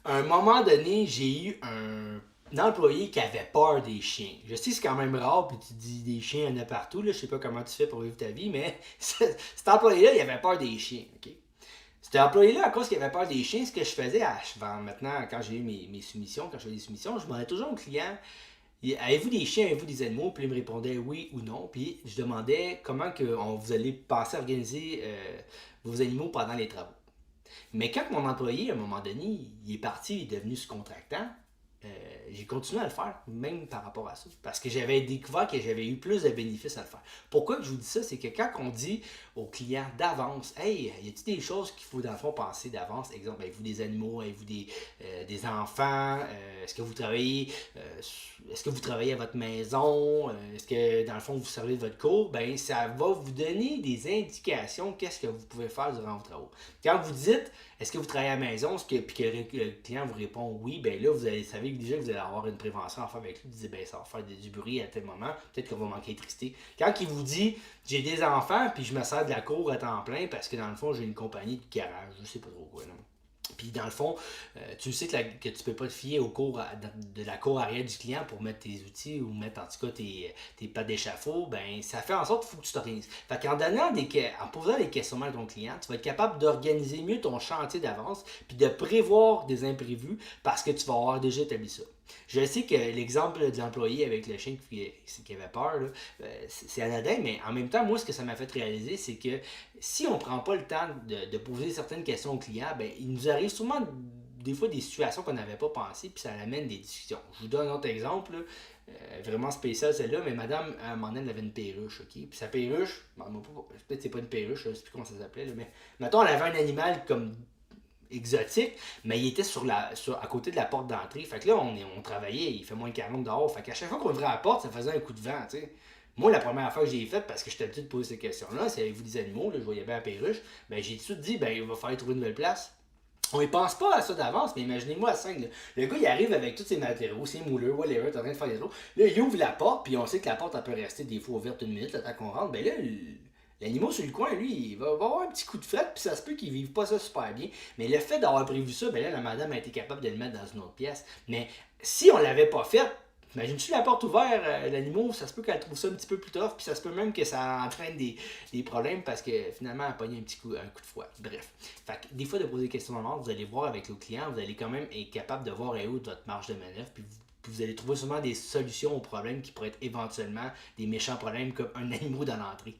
À un moment donné, j'ai eu un employé qui avait peur des chiens. Je sais que c'est quand même rare, puis tu dis des chiens, il y en a partout, là. Je sais pas comment tu fais pour vivre ta vie, mais cet employé-là, il avait peur des chiens, ok? Cet employé-là, à cause qu'il avait peur des chiens, ce que je faisais maintenant, quand j'ai eu mes soumissions, quand je faisais des soumissions, je demandais toujours au client, avez-vous des chiens, avez-vous des animaux? Puis il me répondait oui ou non. Puis je demandais comment vous allez penser à organiser vos animaux pendant les travaux. Mais quand mon employé, à un moment donné, il est parti, il est devenu sous-contractant, euh, j'ai continué à le faire, même par rapport à ça. Parce que j'avais découvert que j'avais eu plus de bénéfices à le faire. Pourquoi que je vous dis ça? C'est que quand on dit aux clients d'avance, hey, y a-t-il des choses qu'il faut dans le fond penser d'avance? Exemple, avez-vous des animaux, avez-vous des enfants? Est-ce que vous travaillez à votre maison? Est-ce que dans le fond vous servez de votre cours? Ben, ça va vous donner des indications qu'est-ce que vous pouvez faire durant vos travaux. Quand vous dites, est-ce que vous travaillez à la maison, puis que le client vous répond oui, ben là, vous allez savoir déjà que vous allez avoir une prévention à faire avec lui. Vous dites, ben ça va faire du bruit à tel moment, peut-être qu'on va manquer d'électricité. Quand il vous dit, j'ai des enfants, puis je me sers de la cour à temps plein parce que dans le fond, j'ai une compagnie de garage, je sais pas trop quoi, non. Puis dans le fond, tu sais que tu peux pas te fier au cours de la cour arrière du client pour mettre tes outils ou mettre en tout cas tes pattes d'échafaud, ben ça fait en sorte qu'il faut que tu t'organises. Fait qu'en en posant des questions à ton client, tu vas être capable d'organiser mieux ton chantier d'avance puis de prévoir des imprévus parce que tu vas avoir déjà établi ça. Je sais que l'exemple de l'employé avec le chien qui avait peur, là, c'est anodin, mais en même temps, moi, ce que ça m'a fait réaliser, c'est que si on ne prend pas le temps de poser certaines questions au client, ben, il nous arrive souvent des fois des situations qu'on n'avait pas pensées, puis ça amène des discussions. Je vous donne un autre exemple, là, vraiment spécial celle-là, mais madame, à un moment donné, elle avait une perruche, ok? Puis sa perruche, peut-être c'est pas une perruche, je sais plus comment ça s'appelait, là, mais mettons, elle avait un animal comme exotique, mais il était à côté de la porte d'entrée. Fait que là, on travaillait, il fait moins de 40 dehors. Fait qu'à chaque fois qu'on ouvrait la porte, ça faisait un coup de vent, tu sais. Moi, la première fois que j'ai faite, parce que j'étais habitué de poser ces questions-là, c'est avez-vous des animaux, là, je voyais bien la perruche, ben j'ai tout de suite dit, ben il va falloir trouver une nouvelle place. On y pense pas à ça d'avance, mais imaginez-moi à 5. Le gars, il arrive avec tous ses matériaux, ses mouleurs, whatever, t'es en train de faire des trous. Là, il ouvre la porte, puis on sait que la porte, elle peut rester des fois ouverte une minute, le temps qu'on rentre. Ben là, l'animal sur le coin, lui, il va avoir un petit coup de fret, puis ça se peut qu'il vive pas ça super bien. Mais le fait d'avoir prévu ça, ben là, la madame a été capable de le mettre dans une autre pièce. Mais si on l'avait pas fait, imagine-tu la porte ouverte, l'animal, ça se peut qu'elle trouve ça un petit peu plus tough, puis ça se peut même que ça entraîne des problèmes parce que finalement, elle a pogné un coup de froid. Bref. Fait que des fois, de poser des questions dans l'ordre, vous allez voir avec le client, vous allez quand même être capable de voir où votre marge de manœuvre, puis vous allez trouver souvent des solutions aux problèmes qui pourraient être éventuellement des méchants problèmes comme un animal dans l'entrée.